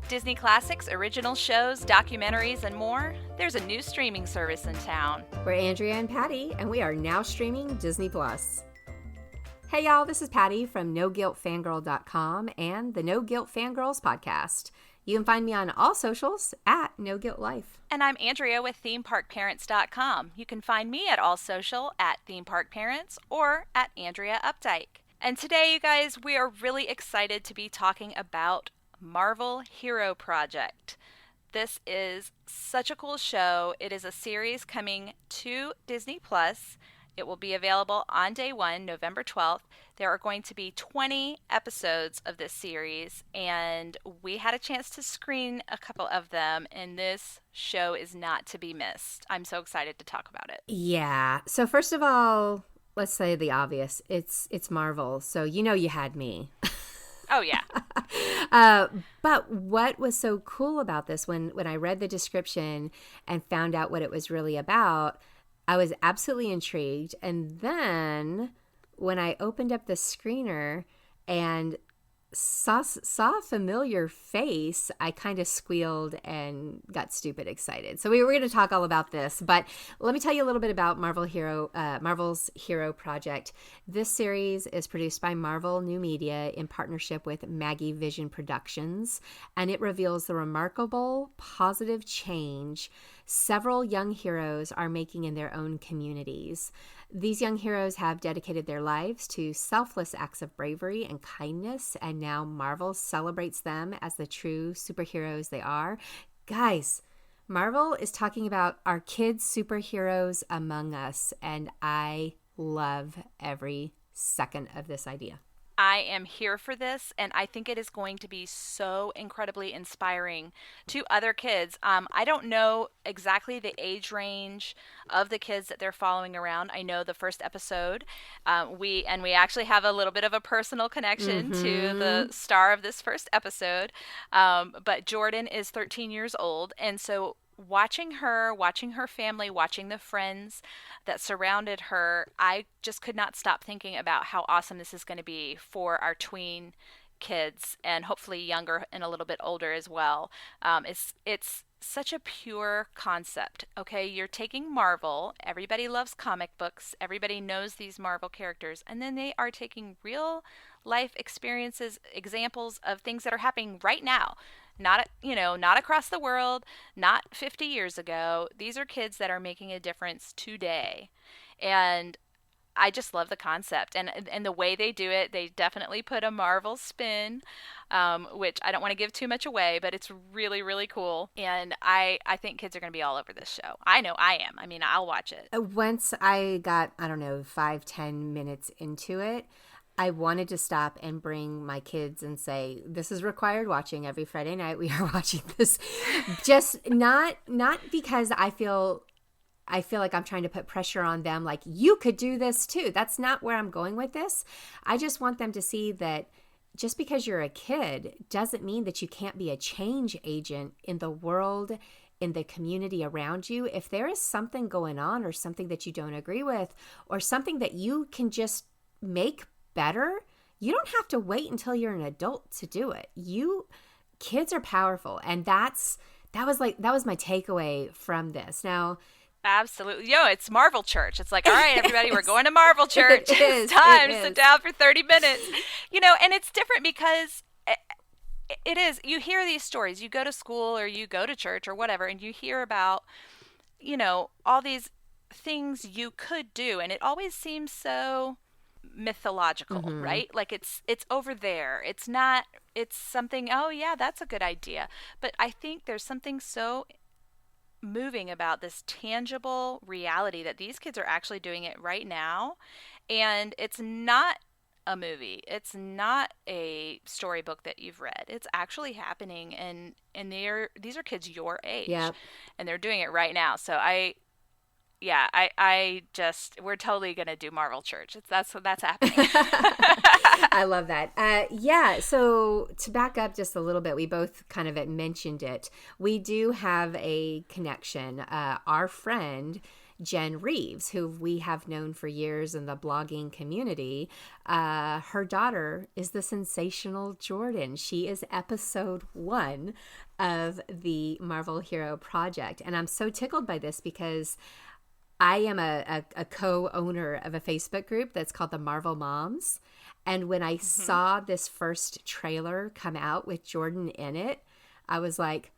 Disney classics, original shows, documentaries, and more. There's a new streaming service in town. We're Andrea and Patty, and we are now streaming Disney Plus. Hey y'all, this is Patty from NoGuiltFangirl.com and the No Guilt Fangirls podcast. You can find me on all socials at No Guilt Life. And I'm Andrea with ThemeParkParents.com. You can find me at all social at ThemeParkParents or at Andrea Updike. And today, you guys, we are really excited to be talking about Marvel Hero Project. This is such a cool show. It is a series coming to Disney Plus. It will be available on day one, November 12th. There are going to be 20 episodes of this series, and we had a chance to screen a couple of them, and this show is not to be missed. I'm so excited to talk about it. Yeah. So first of all, let's say the obvious. It's Marvel, so you know you had me. Oh, yeah. But what was so cool about this, when I read the description and found out what it was really about, I was absolutely intrigued. And then when I opened up the screener and saw a familiar face, I kind of squealed and got stupid excited. So we were going to talk all about this, but let me tell you a little bit about Marvel's Hero Project. This series is produced by Marvel New Media in partnership with MaggieVision Productions, and it reveals the remarkable positive change several young heroes are making in their own communities. These young heroes have dedicated their lives to selfless acts of bravery and kindness, and now Marvel celebrates them as the true superheroes they are. Guys, Marvel is talking about our kids' superheroes among us, and I love every second of this idea. I am here for this, and I think it is going to be so incredibly inspiring to other kids. I don't know exactly the age range of the kids that they're following around. I know the first episode, we actually have a little bit of a personal connection to the star of this first episode, but Jordan is 13 years old, and so watching her family, watching the friends that surrounded her, I just could not stop thinking about how awesome this is going to be for our tween kids, and hopefully younger and a little bit older as well. It's such a pure concept. Okay, you're taking Marvel. Everybody loves comic books. Everybody knows these Marvel characters, and then they are taking real life experiences, examples of things that are happening right now. Not across the world, not 50 years ago. These are kids that are making a difference today. And I just love the concept. And the way they do it, they definitely put a Marvel spin, which I don't want to give too much away, but it's really, really cool. And I think kids are going to be all over this show. I know I am. I mean, I'll watch it. Once I got, 5-10 minutes into it, I wanted to stop and bring my kids and say, this is required watching. Every Friday night we are watching this. Just not because I feel like I'm trying to put pressure on them, like, you could do this too. That's not where I'm going with this. I just want them to see that just because you're a kid doesn't mean that you can't be a change agent in the world, in the community around you. If there is something going on, or something that you don't agree with, or something that you can just make better, you don't have to wait until you're an adult to do it. Kids are powerful, and that was my takeaway from this. Now, absolutely, it's Marvel Church. It's like, all right, everybody, we're going to Marvel Church. It's time to sit down for 30 minutes. And it's different because it is. You hear these stories. You go to school or you go to church or whatever, and you hear about, all these things you could do, and it always seems so mythological, right? Like it's over there. It's something, oh yeah, that's a good idea. But I think there's something so moving about this tangible reality that these kids are actually doing it right now. And it's not a movie. It's not a storybook that you've read. It's actually happening, and these are kids your age. Yeah. And they're doing it right now. So we're totally going to do Marvel Church. That's happening. I love that. So to back up just a little bit, we both kind of mentioned it. We do have a connection. Our friend Jen Reeves, who we have known for years in the blogging community. Her daughter is the sensational Jordan. She is episode 1 of the Marvel Hero Project. And I'm so tickled by this because I am a co-owner of a Facebook group that's called the Marvel Moms. And when I saw this first trailer come out with Jordan in it, I was like,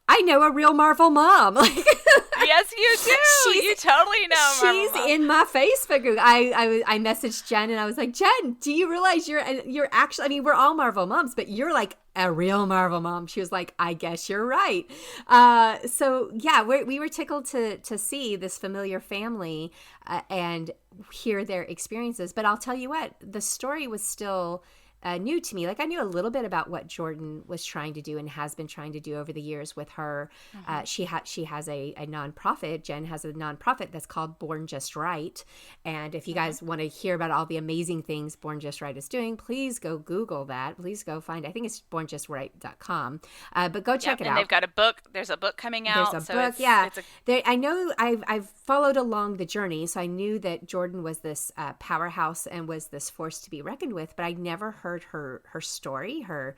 I know a real Marvel mom. Like, yes, you do. You totally know Marvel she's mom. in my Facebook group. I messaged Jen and I was like, Jen, do you realize you're actually, I mean, we're all Marvel moms, but you're like a real Marvel mom. She was like, I guess you're right. So yeah, we were tickled to see this familiar family and hear their experiences. But I'll tell you what, the story was still new to me. Like, I knew a little bit about what Jordan was trying to do and has been trying to do over the years with her. She has a nonprofit. Jen has a nonprofit that's called Born Just Right. And if you guys want to hear about all the amazing things Born Just Right is doing, please go Google that. Please go find, I think it's bornjustright.com. But go check it out. And they've got a book. There's a book coming out. There's a book, yeah. I know I've followed along the journey, so I knew that Jordan was this powerhouse and was this force to be reckoned with, but I never heard her story, her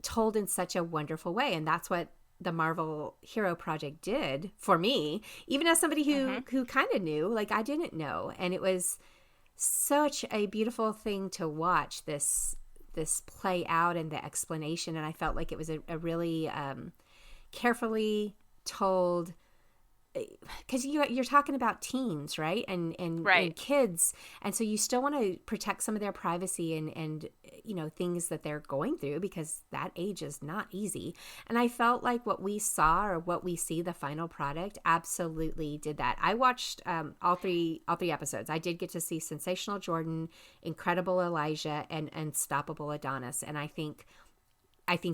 told in such a wonderful way. And that's what the Marvel Hero Project did for me, even as somebody who kind of knew, like I didn't know. And it was such a beautiful thing to watch this play out and the explanation. And I felt like it was a really carefully told, because you're talking about teens, right? And kids, and so you still want to protect some of their privacy and you know, things that they're going through, because that age is not easy. And I felt like what we saw, or what we see, the final product, absolutely did that. I watched all three episodes. I did get to see Sensational Jordan, Incredible Elijah, and Unstoppable Adonis, and I think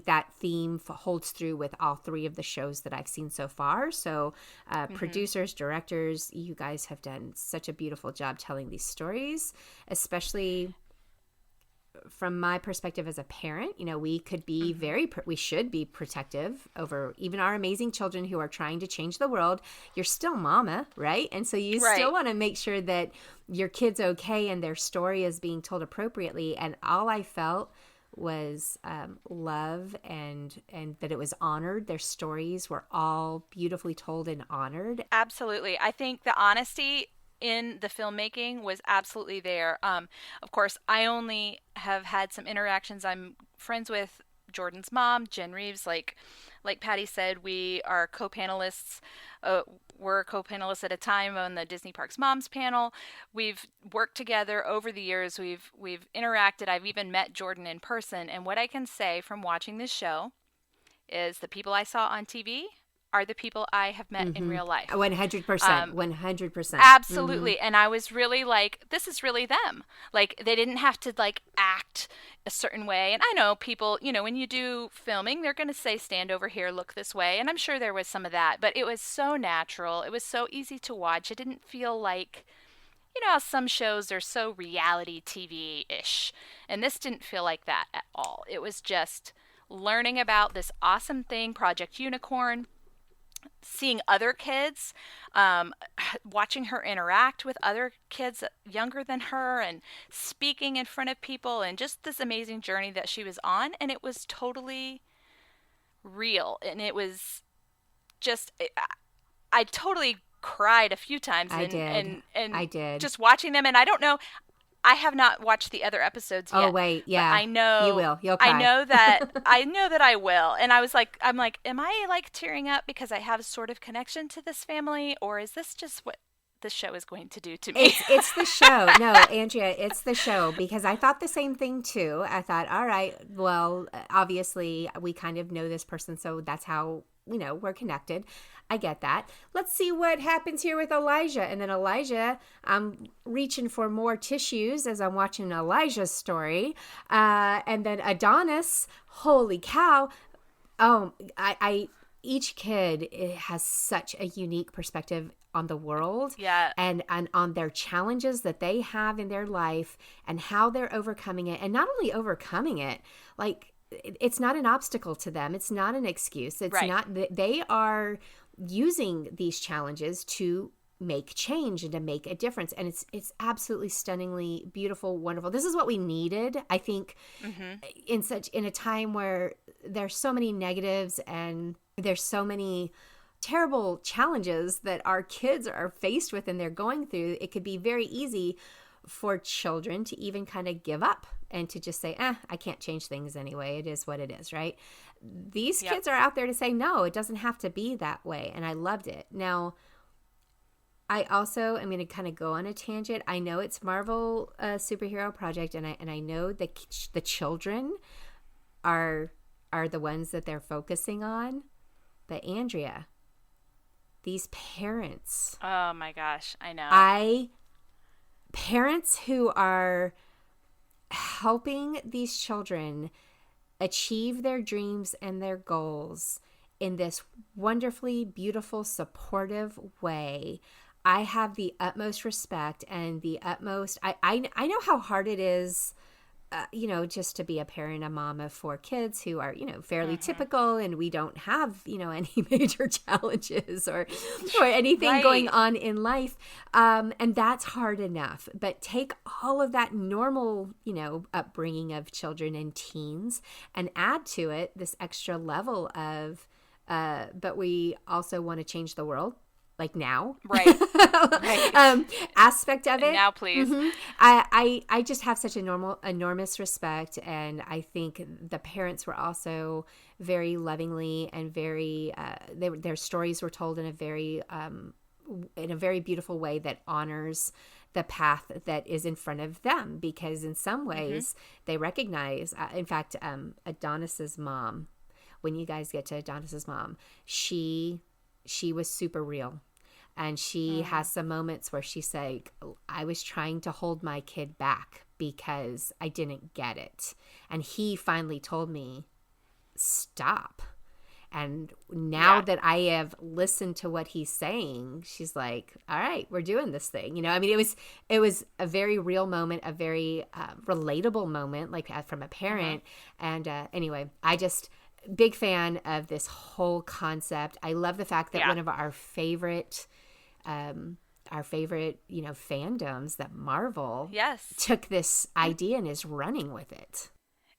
that theme holds through with all 3 of the shows that I've seen so far. So producers, directors, you guys have done such a beautiful job telling these stories, especially from my perspective as a parent. You know, we could be we should be protective over even our amazing children who are trying to change the world. You're still mama, right? And so you still want to make sure that your kid's okay and their story is being told appropriately. And all I felt was love and that it was honored. Their stories were all beautifully told and honored. Absolutely. I think the honesty in the filmmaking was absolutely there. Of course, I only have had some interactions. I'm friends with Jordan's mom, Jen Reeves. Like Patty said, we are co-panelists. We're co-panelists at a time on the Disney Parks Moms panel. We've worked together over the years. We've interacted. I've even met Jordan in person. And what I can say from watching this show is the people I saw on TV are the people I have met in real life. 100%. 100%. Absolutely. And I was really like, this is really them. Like, they didn't have to like act a certain way. And I know people, you know, when you do filming, they're going to say, stand over here, look this way. And I'm sure there was some of that, but it was so natural. It was so easy to watch. It didn't feel like, you know, how some shows are so reality TV-ish. And this didn't feel like that at all. It was just learning about this awesome thing, Project Unicorn, seeing other kids, watching her interact with other kids younger than her and speaking in front of people, and just this amazing journey that she was on. And it was totally real. And it was just, I totally cried a few times. I did. Just watching them. And I don't know, I have not watched the other episodes yet. Oh wait, yeah. I know you will. You'll cry. I know that I will. And I'm like, am I like tearing up because I have a sort of connection to this family, or is this just what the show is going to do to me? It's the show. No, Andrea, it's the show, because I thought the same thing too. I thought, all right, well, obviously we kind of know this person, so that's how, you know, we're connected. I get that. Let's see what happens here with Elijah. And then Elijah, I'm reaching for more tissues as I'm watching Elijah's story. And then Adonis, holy cow. Each kid has such a unique perspective on the world, and on their challenges that they have in their life and how they're overcoming it. And not only overcoming it, like, it's not an obstacle to them. It's not an excuse. It's not, they are using these challenges to make change and to make a difference. And it's absolutely stunningly beautiful, wonderful. This is what we needed, I think, in a time where there's so many negatives and there's so many terrible challenges that our kids are faced with and they're going through. It could be very easy for children to even kind of give up and to just say, I can't change things anyway. It is what it is, right? These kids are out there to say, no, it doesn't have to be that way. And I loved it. Now, I also am going to kind of go on a tangent. I know it's Marvel superhero project, and I know that the children are the ones that they're focusing on. But Andrea, these parents. Oh my gosh, I know. Parents who are helping these children achieve their dreams and their goals in this wonderfully beautiful, supportive way. I have the utmost respect and the utmost, I know how hard it is, just to be a parent, a mom of 4 kids who are, fairly typical, and we don't have, any major challenges or anything going on in life. And that's hard enough. But take all of that normal, upbringing of children and teens and add to it this extra level of, but we also want to change the world. Like now, right. Aspect of it. Now, please. I just have such enormous respect, and I think the parents were also very lovingly and very. Their stories were told in a very beautiful way that honors the path that is in front of them, because in some ways they recognize. In fact, Adonis's mom. When you guys get to Adonis's mom, she was super real. And she has some moments where she's like, I was trying to hold my kid back because I didn't get it. And he finally told me, stop. And now that I have listened to what he's saying, she's like, all right, we're doing this thing. It was a very real moment, a very relatable moment, like from a parent. And anyway, big fan of this whole concept. I love the fact that one of our favorite, fandoms, that Marvel took this idea and is running with it.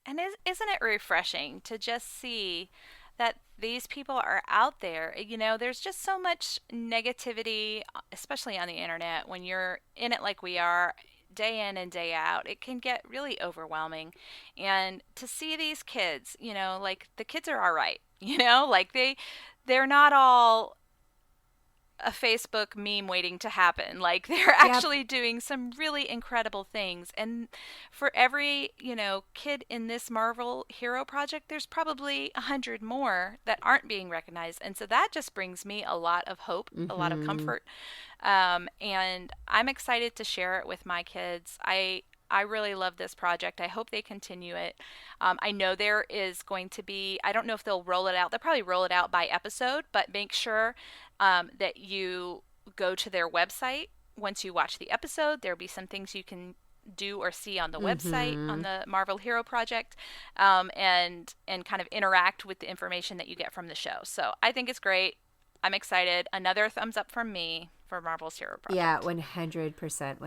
And isn't it refreshing to just see that these people are out there? There's just so much negativity, especially on the internet, when you're in it like we are, day in and day out. It can get really overwhelming. And to see these kids, like the kids are all right, like they're not all a Facebook meme waiting to happen. Like they're actually doing some really incredible things. And for every, kid in this Marvel hero project, there's probably 100 more that aren't being recognized. And so that just brings me a lot of hope, a lot of comfort. And I'm excited to share it with my kids. I really love this project. I hope they continue it. I know there is going to be, I don't know if they'll roll it out. They'll probably roll it out by episode, but make sure that you go to their website. Once you watch the episode, there'll be some things you can do or see on the website on the Marvel Hero Project, and kind of interact with the information that you get from the show. So I think it's great. I'm excited. Another thumbs up from me for Marvel's Hero Project. Yeah, 100%.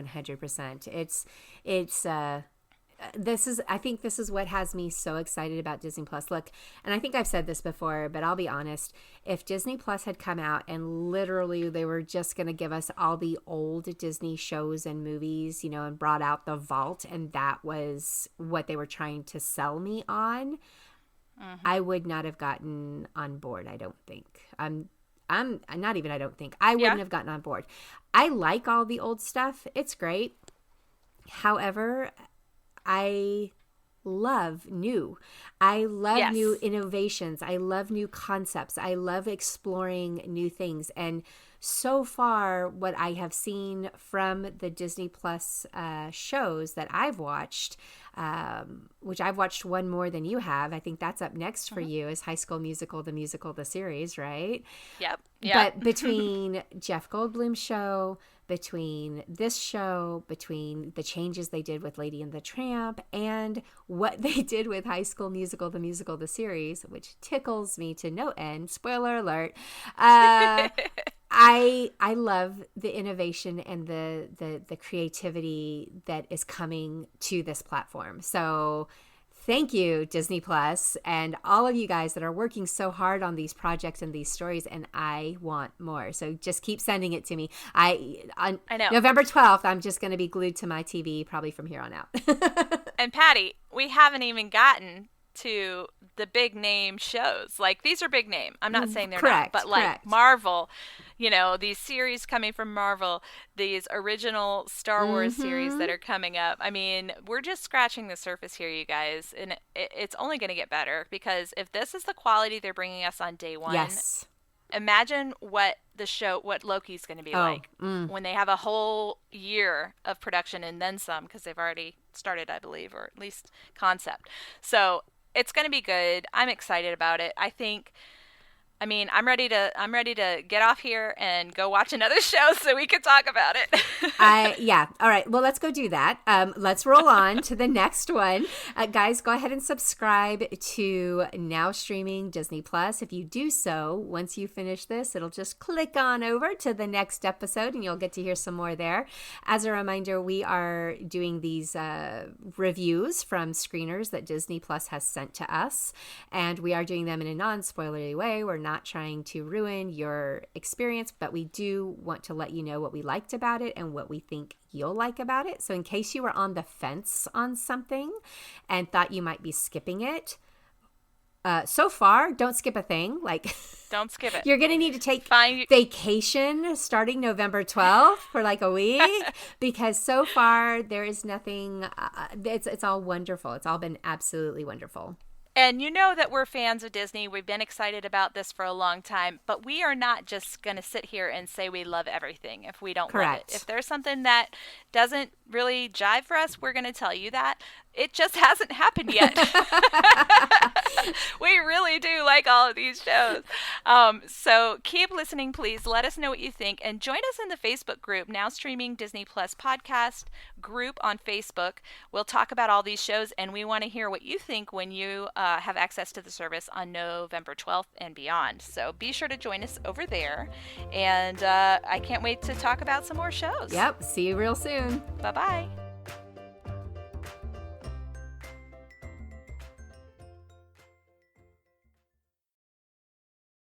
I think this is what has me so excited about Disney Plus. Look, and I think I've said this before, but I'll be honest. If Disney Plus had come out and literally they were just going to give us all the old Disney shows and movies, and brought out the vault, and that was what they were trying to sell me on, I would not have gotten on board, I don't think. I'm not even, I don't think. I wouldn't have gotten on board. I like all the old stuff. It's great. However, I love new. I love new innovations. I love new concepts. I love exploring new things. And so far, what I have seen from the Disney Plus shows that I've watched, which I've watched one more than you have. I think that's up next for you, is High School Musical, the series, right? Yep. But between Jeff Goldblum's show, between this show, between the changes they did with Lady and the Tramp, and what they did with High School Musical, the series, which tickles me to no end, spoiler alert, I love the innovation and the creativity that is coming to this platform. So thank you, Disney Plus, and all of you guys that are working so hard on these projects and these stories, and I want more. So just keep sending it to me. On I know. November 12th, I'm just going to be glued to my TV probably from here on out. And Patty, we haven't even gotten to the big name shows. Like, these are big name. I'm not saying they're not, Correct, but like correct. Marvel, these series coming from Marvel, these original Star Wars series that are coming up. I mean, we're just scratching the surface here, you guys, and it's only going to get better, because if this is the quality they're bringing us on day one, Yes. imagine what Loki's going to be Oh, like when they have a whole year of production and then some, because they've already started, I believe, or at least concept. So it's going to be good. I'm excited about it. I'm ready to get off here and go watch another show so we can talk about it. Yeah. All right. Well, let's go do that. Let's roll on to the next one. Guys, go ahead and subscribe to Now Streaming Disney Plus. If you do so, once you finish this, it'll just click on over to the next episode and you'll get to hear some more there. As a reminder, we are doing these reviews from screeners that Disney Plus has sent to us, and we are doing them in a non-spoilery way. We're not trying to ruin your experience, but we do want to let you know what we liked about it and what we think you'll like about it. So in case you were on the fence on something and thought you might be skipping it, so far, don't skip a thing. Like, don't skip it. You're going to need to take vacation starting November 12th for like a week, because so far there is nothing. It's all wonderful. It's all been absolutely wonderful. And you know that we're fans of Disney. We've been excited about this for a long time, but we are not just going to sit here and say we love everything if we don't love it. If there's something that doesn't really jive for us, we're going to tell you that. It just hasn't happened yet. We really do like all of these shows. So keep listening, please. Let us know what you think, and join us in the Facebook group, Now Streaming Disney Plus Podcast group on Facebook. We'll talk about all these shows, and we want to hear what you think when you have access to the service on November 12th and beyond. So be sure to join us over there, and I can't wait to talk about some more shows. Yep. See you real soon. Bye-bye.